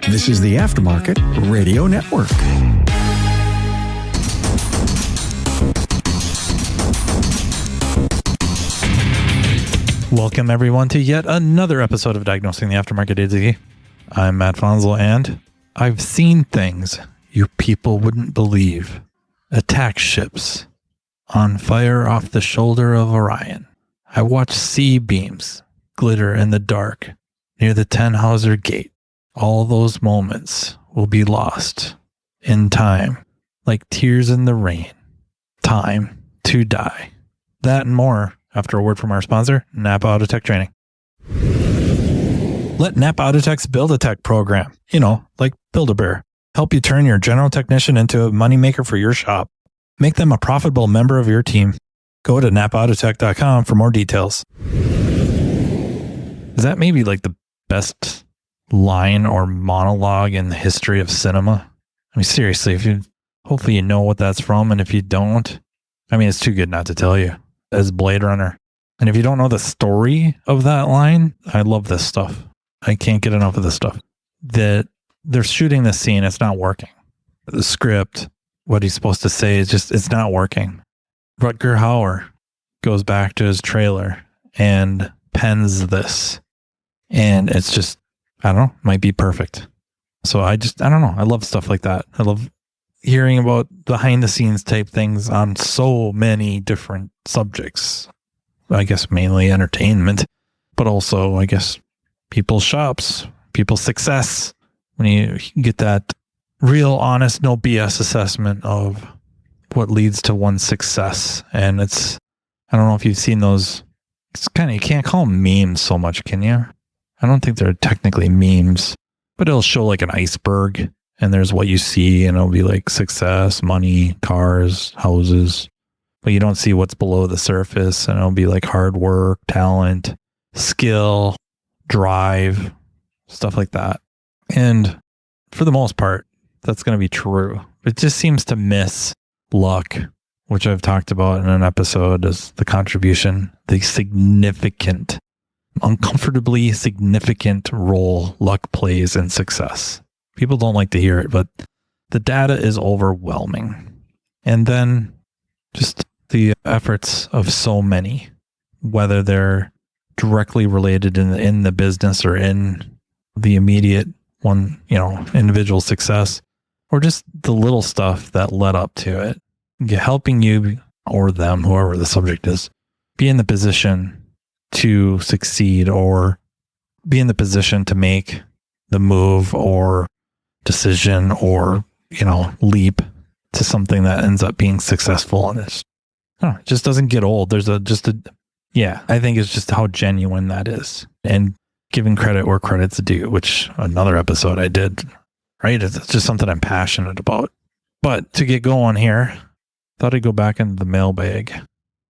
This is the Aftermarket Radio Network. Welcome, everyone, to yet another episode of Diagnosing the Aftermarket ASE. I'm Matt Fonzel, and I've seen things you people wouldn't believe. Attack ships on fire off the shoulder of Orion. I watched sea beams glitter in the dark near the Tannhauser Gate. All those moments will be lost in time, like tears in the rain. Time to die. That and more after a word from our sponsor, NAPA Autotech Training. Let NAPA Autotech's Build-A-Tech program, like Build-A-Bear, help you turn your general technician into a moneymaker for your shop. Make them a profitable member of your team. Go to napaautotech.com for more details. Is that maybe like the best line or monologue in the history of cinema? I mean, seriously, hopefully you know what that's from, and if you don't, it's too good not to tell you. As Blade Runner. And if you don't know the story of that line, I love this stuff. I can't get enough of this stuff. That they're shooting this scene, it's not working. The script, what he's supposed to say is just, it's not working. Rutger Hauer goes back to his trailer and pens this. And it's just, I don't know, might be perfect. So I don't know. I love stuff like that. I love hearing about behind the scenes type things on so many different subjects. I guess mainly entertainment, but also, I guess, people's shops, people's success. When you get that real, honest, no BS assessment of what leads to one's success. And it's, I don't know if you've seen those. It's kind of, you can't call them memes so much, can you? I don't think they're technically memes, but it'll show like an iceberg and there's what you see and it'll be like success, money, cars, houses, but you don't see what's below the surface, and it'll be like hard work, talent, skill, drive, stuff like that. And for the most part, that's going to be true. It just seems to miss luck, which I've talked about in an episode as the contribution, the significant, uncomfortably significant role luck plays in success. People don't like to hear it, but the data is overwhelming. And then just the efforts of so many, whether they're directly related in the business or in the immediate one, individual success, or just the little stuff that led up to it, helping you or them, whoever the subject is, be in the position to succeed or be in the position to make the move or decision or, leap to something that ends up being successful. And it just doesn't get old. I think it's just how genuine that is, and giving credit where credit's due, which another episode I did, right? It's just something I'm passionate about. But to get going here, thought I'd go back into the mailbag.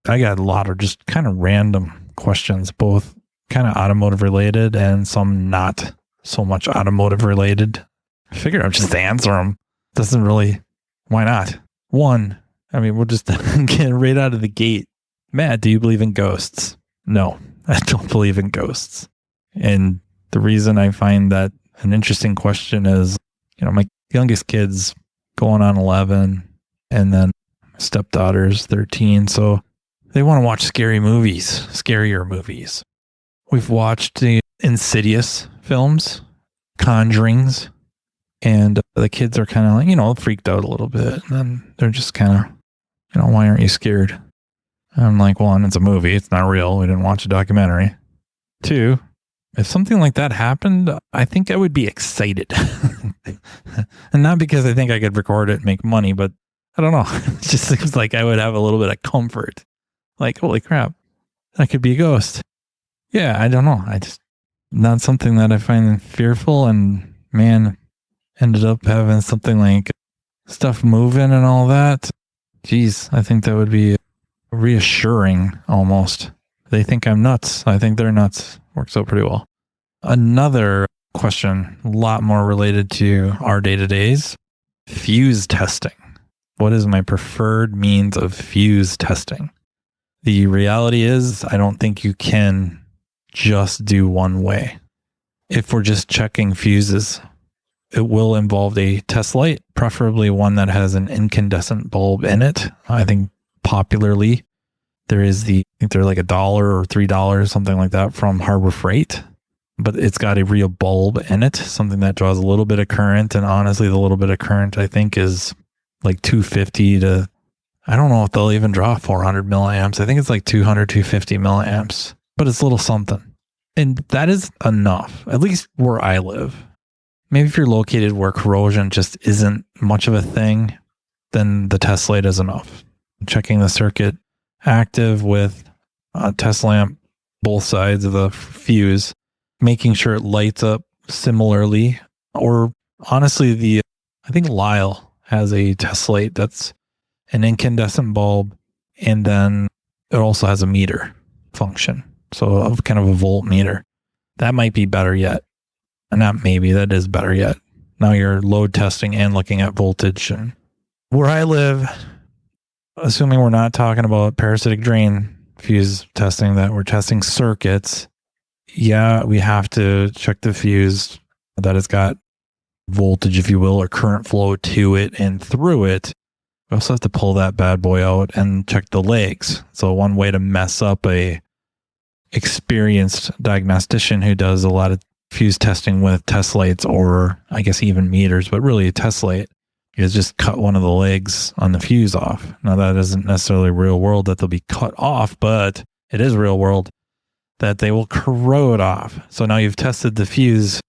I got a lot of just kind of random questions, both kind of automotive related and some not so much automotive related. I figured I'd just answer them. Doesn't really, why not? One, we'll just get right out of the gate. Matt, do you believe in ghosts? No, I don't believe in ghosts. And the reason I find that an interesting question is, my youngest kid's going on 11, and then my stepdaughter's 13. So they want to watch scarier movies. We've watched the Insidious films, Conjurings, and the kids are kind of like, freaked out a little bit. And then they're just kind of, why aren't you scared? And I'm like, one, it's a movie. It's not real. We didn't watch a documentary. Two, if something like that happened, I think I would be excited. And not because I think I could record it and make money, but I don't know. It just seems like I would have a little bit of comfort. Like, holy crap, that could be a ghost. Yeah, I don't know. Not something that I find fearful. And man, ended up having something like stuff moving and all that. Geez, I think that would be reassuring almost. They think I'm nuts. I think they're nuts. Works out pretty well. Another question, a lot more related to our day-to-days. Fuse testing. What is my preferred means of fuse testing? The reality is, I don't think you can just do one way. If we're just checking fuses, it will involve a test light, preferably one that has an incandescent bulb in it. I think popularly there is I think they're like $1 or $3, something like that from Harbor Freight, but it's got a real bulb in it, something that draws a little bit of current. And honestly, the little bit of current I think is like 250 to, I don't know if they'll even draw 400 milliamps. I think it's like 200, 250 milliamps, but it's a little something. And that is enough, at least where I live. Maybe if you're located where corrosion just isn't much of a thing, then the test light is enough. Checking the circuit active with a test lamp, both sides of the fuse, making sure it lights up similarly. Or honestly, I think Lyle has a test light that's an incandescent bulb, and then it also has a meter function. So kind of a voltmeter. That might be better yet. And not maybe, that is better yet. Now you're load testing and looking at voltage. And where I live, assuming we're not talking about parasitic drain fuse testing, that we're testing circuits, yeah, we have to check the fuse that it's got voltage, if you will, or current flow to it and through it. We also have to pull that bad boy out and check the legs. So one way to mess up a experienced diagnostician who does a lot of fuse testing with test lights, or I guess even meters, but really a test light, is just cut one of the legs on the fuse off. Now that isn't necessarily real world that they'll be cut off, but it is real world that they will corrode off. So now you've tested the fuse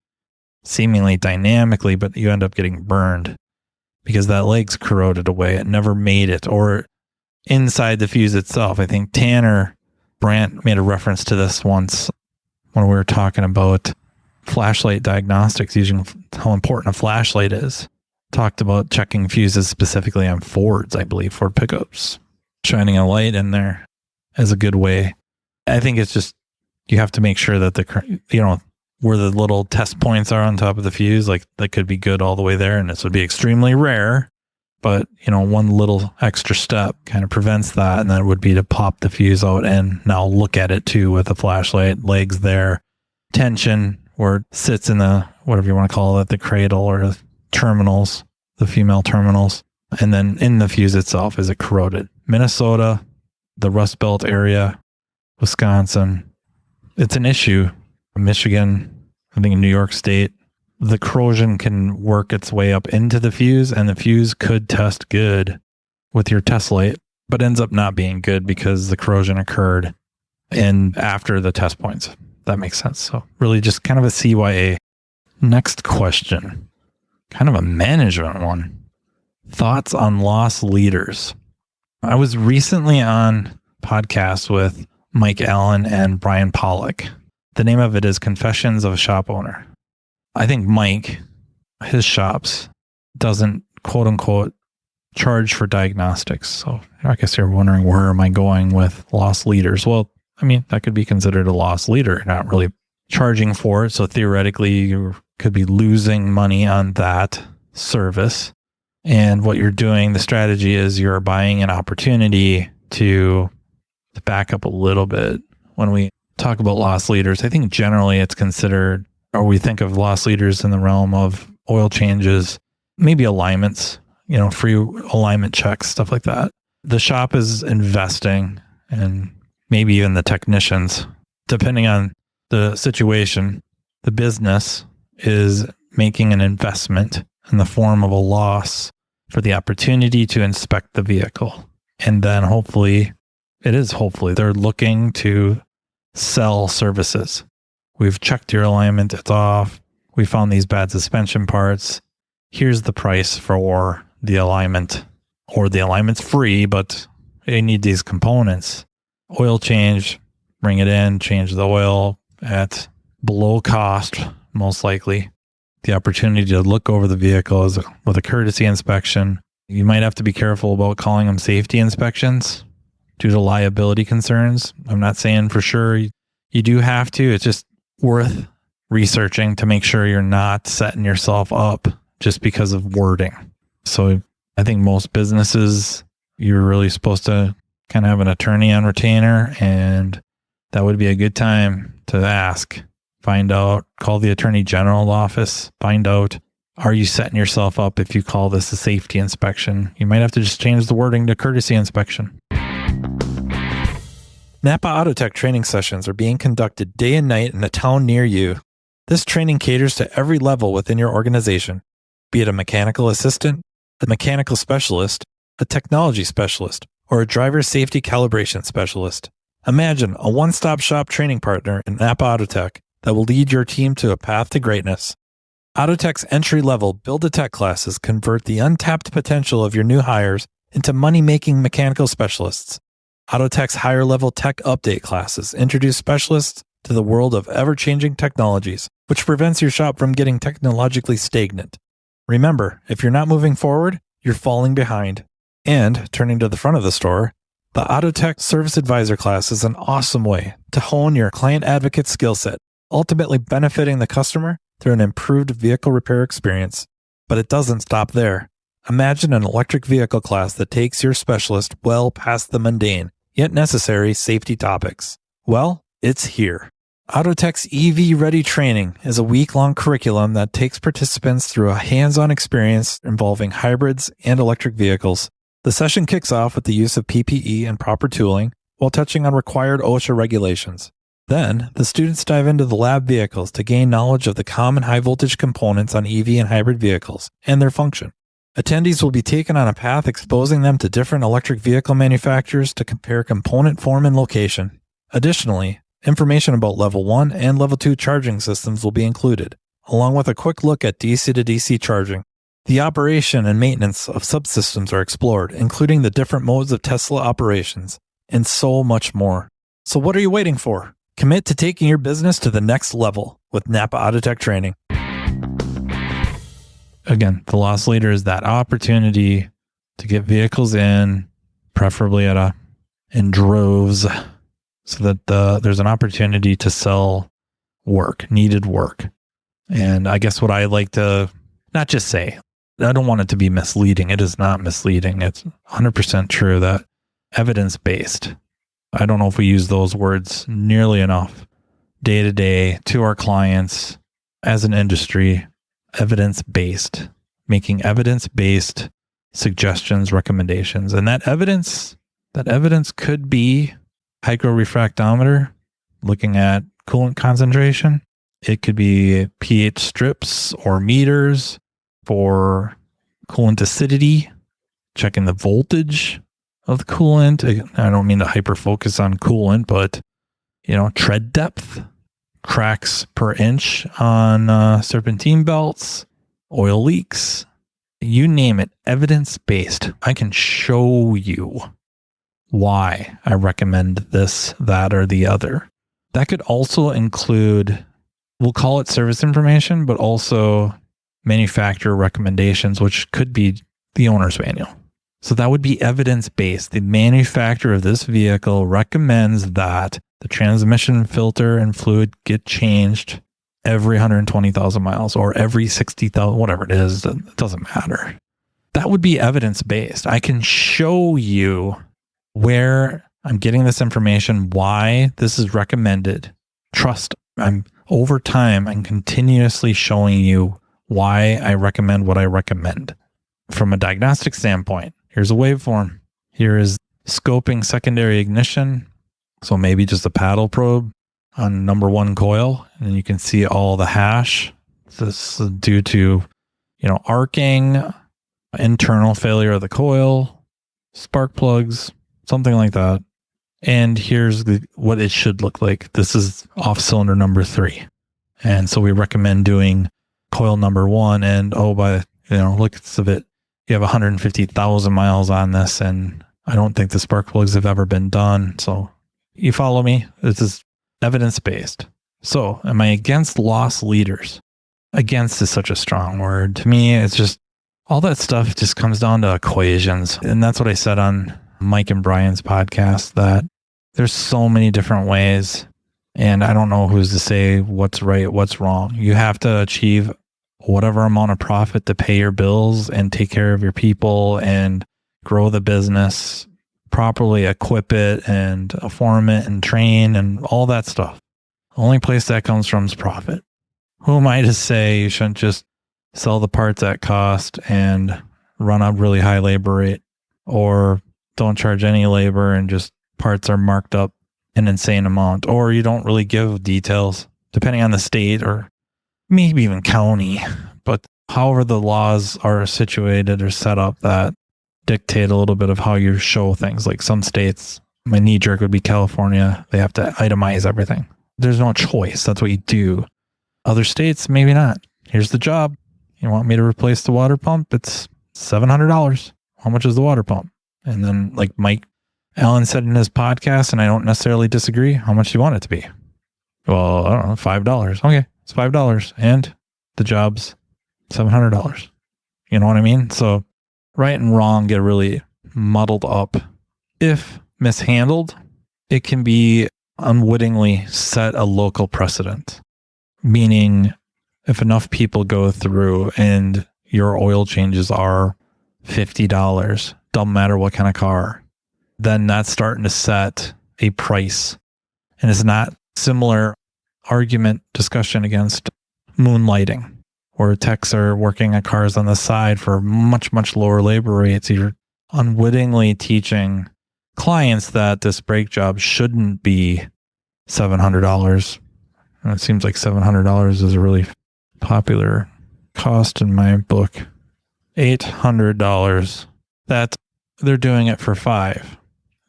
seemingly dynamically, but you end up getting burned because that leg's corroded away. It never made it. Or inside the fuse itself. I think Tanner Brandt made a reference to this once when we were talking about flashlight diagnostics, using how important a flashlight is. Talked about checking fuses specifically on Fords, I believe, Ford pickups. Shining a light in there is a good way. I think it's just, you have to make sure that where the little test points are on top of the fuse, like that could be good all the way there. And this would be extremely rare, but one little extra step kind of prevents that. And that would be to pop the fuse out and now look at it too with a flashlight, legs there, tension, where it sits in the, whatever you want to call it, the cradle or the terminals, the female terminals. And then in the fuse itself, is it corroded? Minnesota, the Rust Belt area, Wisconsin, it's an issue. Michigan, I think in New York State, the corrosion can work its way up into the fuse, and the fuse could test good with your test light, but ends up not being good because the corrosion occurred after the test points. That makes sense. So really just kind of a CYA. Next question, kind of a management one. Thoughts on loss leaders. I was recently on podcast with Mike Allen and Brian Pollock. The name of it is Confessions of a Shop Owner. I think Mike, his shops, doesn't quote unquote charge for diagnostics. So I guess you're wondering, where am I going with loss leaders? Well, I mean, that could be considered a loss leader, not really charging for it. So theoretically, you could be losing money on that service. And what you're doing, the strategy is you're buying an opportunity to back up a little bit. When we talk about loss leaders, I think generally it's considered, or we think of loss leaders in the realm of oil changes, maybe alignments, free alignment checks, stuff like that. The shop is investing, and maybe even the technicians, depending on the situation, the business is making an investment in the form of a loss for the opportunity to inspect the vehicle. And then hopefully they're looking to sell services. We've checked your alignment, it's off. We found these bad suspension parts. Here's the price for the alignment, or the alignment's free, but you need these components. Oil change, bring it in, change the oil at below cost, most likely. The opportunity to look over the vehicle is with a courtesy inspection. You might have to be careful about calling them safety inspections due to liability concerns. I'm not saying for sure you do have to. It's just worth researching to make sure you're not setting yourself up just because of wording. So I think most businesses, you're really supposed to kind of have an attorney on retainer, and that would be a good time to ask, find out, call the Attorney General office, find out are you setting yourself up if you call this a safety inspection? You might have to just change the wording to courtesy inspection. NAPA Autotech training sessions are being conducted day and night in a town near you. This training caters to every level within your organization, be it a mechanical assistant, a mechanical specialist, a technology specialist, or a driver safety calibration specialist. Imagine a one-stop shop training partner in NAPA Autotech that will lead your team to a path to greatness. Autotech's entry-level Build-A-Tech classes convert the untapped potential of your new hires into money-making mechanical specialists. Autotech's higher-level tech update classes introduce specialists to the world of ever-changing technologies, which prevents your shop from getting technologically stagnant. Remember, if you're not moving forward, you're falling behind. And, turning to the front of the store, the Autotech Service Advisor class is an awesome way to hone your client advocate skill set, ultimately benefiting the customer through an improved vehicle repair experience. But it doesn't stop there. Imagine an electric vehicle class that takes your specialist well past the mundane, yet necessary safety topics. Well, it's here. Autotech's EV Ready training is a week-long curriculum that takes participants through a hands-on experience involving hybrids and electric vehicles. The session kicks off with the use of PPE and proper tooling while touching on required OSHA regulations. Then, the students dive into the lab vehicles to gain knowledge of the common high-voltage components on EV and hybrid vehicles and their function. Attendees will be taken on a path exposing them to different electric vehicle manufacturers to compare component form and location. Additionally, information about Level 1 and Level 2 charging systems will be included, along with a quick look at DC to DC charging. The operation and maintenance of subsystems are explored, including the different modes of Tesla operations, and so much more. So what are you waiting for? Commit to taking your business to the next level with NAPA Autotech training. Again, the loss leader is that opportunity to get vehicles in, preferably in droves, so that there's an opportunity to sell needed work. And I guess what I like to not just say, I don't want it to be misleading. It is not misleading. It's 100% true that evidence-based. I don't know if we use those words nearly enough day to day to our clients as an industry. Evidence-based, making evidence-based suggestions, recommendations. And that evidence could be hygrorefractometer, looking at coolant concentration. It could be pH strips or meters for coolant acidity, checking the voltage of the coolant. I don't mean to hyper focus on coolant, but tread depth, cracks per inch on serpentine belts, oil leaks, you name it, evidence-based. I can show you why I recommend this, that, or the other. That could also include, we'll call it service information, but also manufacturer recommendations, which could be the owner's manual. So that would be evidence-based. The manufacturer of this vehicle recommends that the transmission filter and fluid get changed every 120,000 miles or every 60,000, whatever it is. It doesn't matter. That would be evidence-based. I can show you where I'm getting this information, why this is recommended. Trust, over time, I'm continuously showing you why I recommend what I recommend. From a diagnostic standpoint, here's a waveform. Here is scoping secondary ignition. So maybe just a paddle probe on number 1 coil, and you can see all the hash. This is due to, arcing, internal failure of the coil, spark plugs, something like that. And here's what it should look like. This is off cylinder number 3. And so we recommend doing coil number 1, and looks of it, you have 150,000 miles on this, and I don't think the spark plugs have ever been done. So you follow me? This is evidence-based. So am I against loss leaders? Against is such a strong word. To me, it's just, all that stuff just comes down to equations. And that's what I said on Mike and Brian's podcast, that there's so many different ways. And I don't know who's to say what's right, what's wrong. You have to achieve whatever amount of profit to pay your bills and take care of your people and grow the business, properly equip it and form it and train and all that stuff. The only place that comes from is profit. Who am I to say you shouldn't just sell the parts at cost and run a really high labor rate, or don't charge any labor and just parts are marked up an insane amount, or you don't really give details depending on the state or maybe even county. But however the laws are situated or set up that dictate a little bit of how you show things. Like some states, my knee jerk would be California. They have to itemize everything. There's no choice. That's what you do. Other states, maybe not. Here's the job. You want me to replace the water pump? It's $700. How much is the water pump? And then like Mike Allen said in his podcast, and I don't necessarily disagree, how much do you want it to be? Well, I don't know, $5. Okay, it's $5. And the job's $700. You know what I mean? So right and wrong get really muddled up. If mishandled, it can be unwittingly set a local precedent. Meaning, if enough people go through and your oil changes are $50, don't matter what kind of car, then that's starting to set a price. And it's not similar argument discussion against moonlighting, where techs are working on cars on the side for much, much lower labor rates. You're unwittingly teaching clients that this brake job shouldn't be $700. And it seems like $700 is a really popular cost in my book. $800. That they're doing it for $5.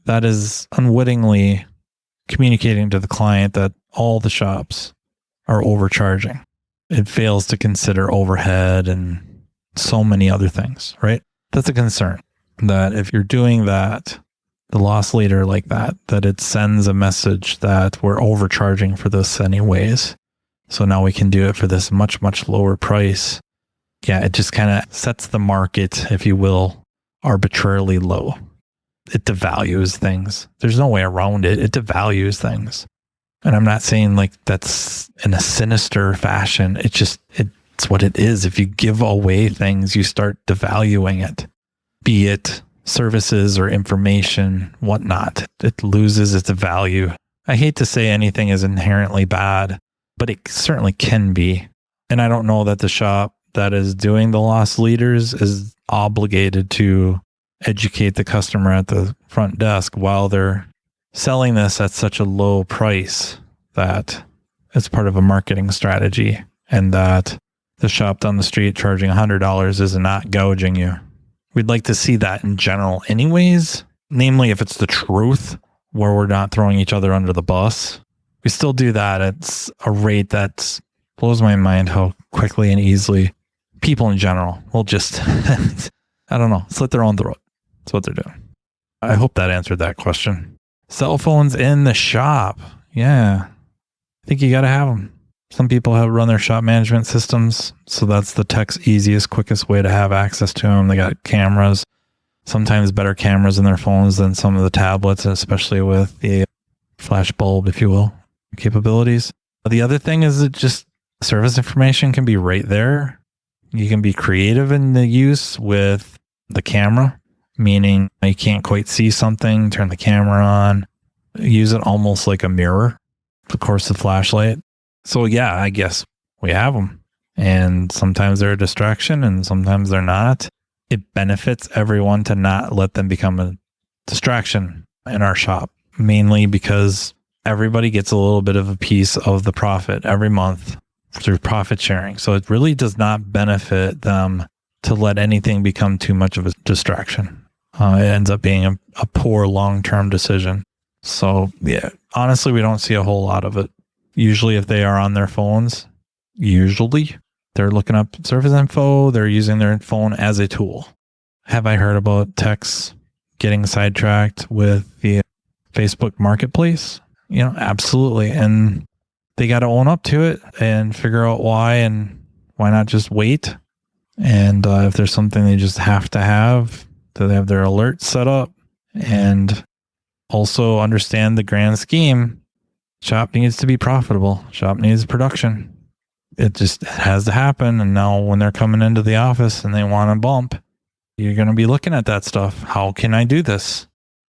That is unwittingly communicating to the client that all the shops are overcharging. It fails to consider overhead and so many other things, right? That's a concern, that if you're doing that, the loss leader like that it sends a message that we're overcharging for this anyways. So now we can do it for this much, much lower price. Yeah, it just kind of sets the market, if you will, arbitrarily low. It devalues things. There's no way around it. It devalues things. And I'm not saying like that's in a sinister fashion. It's what it is. If you give away things, you start devaluing it, be it services or information, whatnot. It loses its value. I hate to say anything is inherently bad, but it certainly can be. And I don't know that the shop that is doing the loss leaders is obligated to educate the customer at the front desk while they're selling this at such a low price that it's part of a marketing strategy, and that the shop down the street charging $100 is not gouging you. We'd like to see that in general anyways, namely if it's the truth, where we're not throwing each other under the bus. We still do that at a rate that blows my mind how quickly and easily people in general will just, I don't know, slit their own throat. That's what they're doing. I hope that answered that question. Cell phones in the shop. Yeah. I think you got to have them. Some people have run their shop management systems, so that's the tech's easiest, quickest way to have access to them. They got cameras, sometimes better cameras in their phones than some of the tablets, especially with the flash bulb, if you will, capabilities. The other thing is that just service information can be right there. You can be creative in the use with the camera, meaning you can't quite see something, turn the camera on, use it almost like a mirror, of course, the flashlight. So yeah, I guess we have them, and sometimes they're a distraction and sometimes they're not. It benefits everyone to not let them become a distraction in our shop, mainly because everybody gets a little bit of a piece of the profit every month through profit sharing. So it really does not benefit them to let anything become too much of a distraction. It ends up being a poor long-term decision. So yeah, honestly, we don't see a whole lot of it. Usually if they are on their phones, they're looking up service info. They're using their phone as a tool. Have I heard about techs getting sidetracked with the Facebook marketplace? You know, absolutely. And they got to own up to it and figure out why, and why not just wait. And if there's something they just have to have, do they have their alerts set up? And also understand the grand scheme. Shop needs to be profitable. Shop needs production. It just has to happen. And now when they're coming into the office and they want a bump, you're going to be looking at that stuff. How can I do this?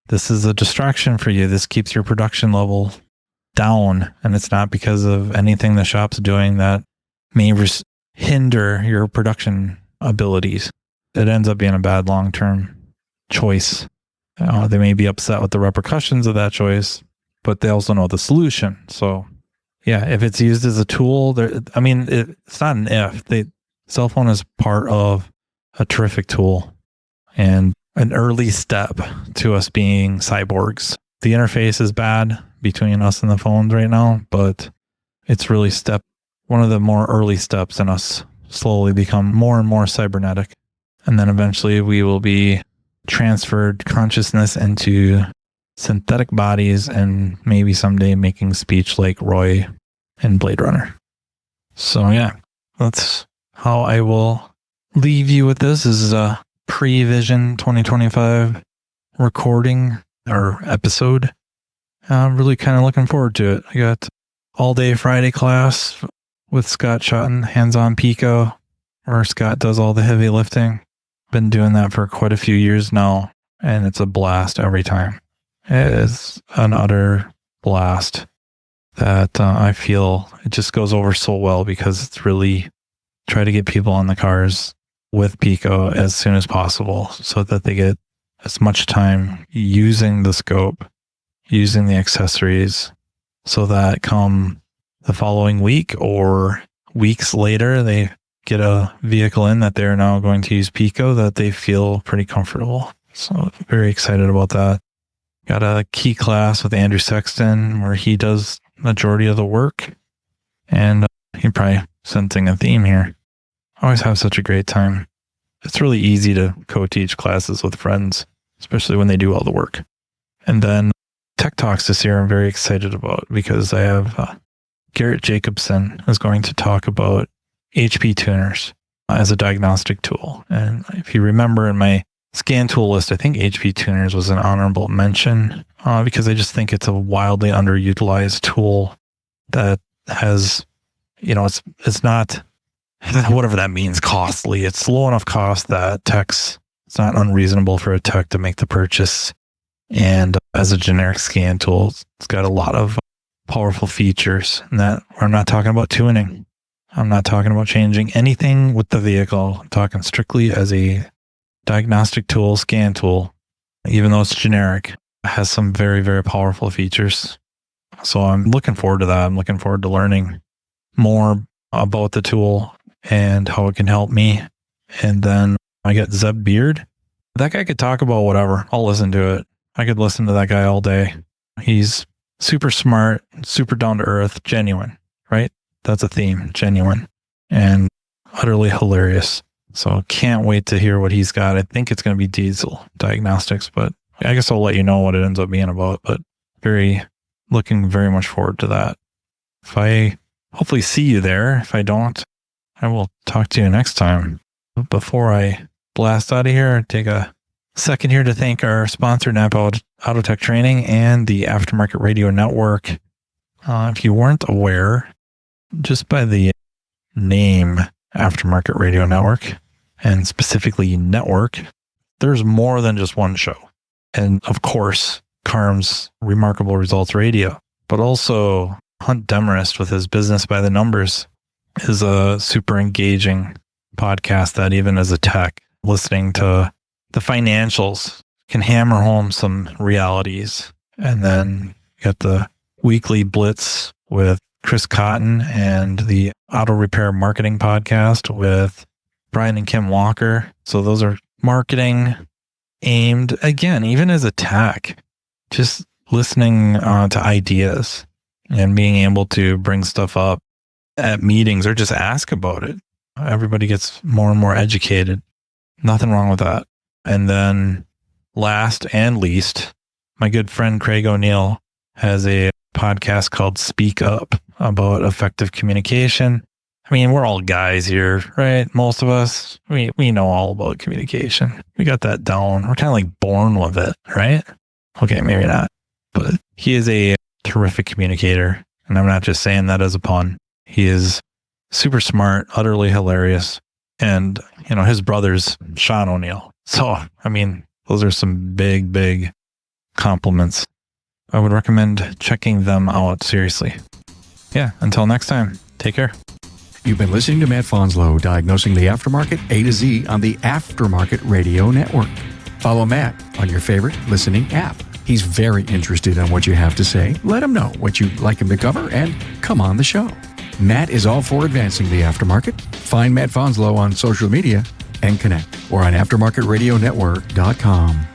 This is a distraction for you. This keeps your production level down. And it's not because of anything the shop's doing that may hinder your production abilities. It ends up being a bad long-term choice. They may be upset with the repercussions of that choice, but they also know the solution. So yeah, if it's used as a tool, it's not an if. Cell phone is part of a terrific tool and an early step to us being cyborgs. The interface is bad between us and the phones right now, but it's really one of the more early steps in us slowly become more and more cybernetic. And then eventually we will be transferred consciousness into synthetic bodies and maybe someday making speech like Roy in Blade Runner. So yeah, that's how I will leave you with this. This is a Pre-Vision 2025 recording or episode. I'm really kind of looking forward to it. I got all day Friday class with Scott Shotton, hands-on Pico, where Scott does all the heavy lifting. Been doing that for quite a few years now, and it's a blast every time. It is an utter blast that I feel it just goes over so well because it's really try to get people on the cars with Pico as soon as possible so that they get as much time using the scope, using the accessories, so that come the following week or weeks later, they get a vehicle in that they're now going to use Pico that they feel pretty comfortable. So very excited about that. Got a key class with Andrew Sexton where he does majority of the work, and he probably sensing a theme here. I always have such a great time. It's really easy to co-teach classes with friends, especially when they do all the work. And then Tech Talks this year I'm very excited about because I have Garrett Jacobson is going to talk about HP tuners as a diagnostic tool. And if you remember in my scan tool list, I think HP tuners was an honorable mention because I just think it's a wildly underutilized tool that has, it's not, whatever that means, costly. It's low enough cost that it's not unreasonable for a tech to make the purchase. And as a generic scan tool, it's got a lot of powerful features. And that I'm not talking about tuning. I'm not talking about changing anything with the vehicle. I'm talking strictly as a diagnostic tool, scan tool. Even though it's generic, it has some very, very powerful features. So I'm looking forward to that. I'm looking forward to learning more about the tool and how it can help me. And then I got Zeb Beard. That guy could talk about whatever. I'll listen to it. I could listen to that guy all day. He's super smart, super down to earth, genuine, right? That's a theme, genuine and utterly hilarious. So can't wait to hear what he's got. I think it's going to be diesel diagnostics, but I guess I'll let you know what it ends up being about, but looking very much forward to that. If I hopefully see you there, if I don't, I will talk to you next time. But before I blast out of here, take a second here to thank our sponsor, NAPA Autotech Training and the Aftermarket Radio Network. If you weren't aware, just by the name Aftermarket Radio Network, and specifically network, there's more than just one show. And of course, Carm's Remarkable Results Radio, but also Hunt Demarest with his Business by the Numbers is a super engaging podcast that even as a tech, listening to the financials can hammer home some realities. And then you got the weekly Blitz with Chris Cotton and the Auto Repair Marketing Podcast with Brian and Kim Walker. So those are marketing aimed, again, even as a tech, just listening to ideas and being able to bring stuff up at meetings or just ask about it. Everybody gets more and more educated. Nothing wrong with that. And then last and least, my good friend Craig O'Neill has a podcast called Speak Up about effective communication. I mean, we're all guys here, right? Most of us, we know all about communication. We got that down. We're kind of like born with it, right? Okay, maybe not. But he is a terrific communicator. And I'm not just saying that as a pun. He is super smart, utterly hilarious. And, his brother's Sean O'Neill. So, I mean, those are some big, big compliments. I would recommend checking them out seriously. Yeah, until next time, take care. You've been listening to Matt Fonslow, diagnosing the aftermarket A to Z on the Aftermarket Radio Network. Follow Matt on your favorite listening app. He's very interested in what you have to say. Let him know what you'd like him to cover and come on the show. Matt is all for advancing the aftermarket. Find Matt Fonslow on social media and connect or on aftermarketradionetwork.com.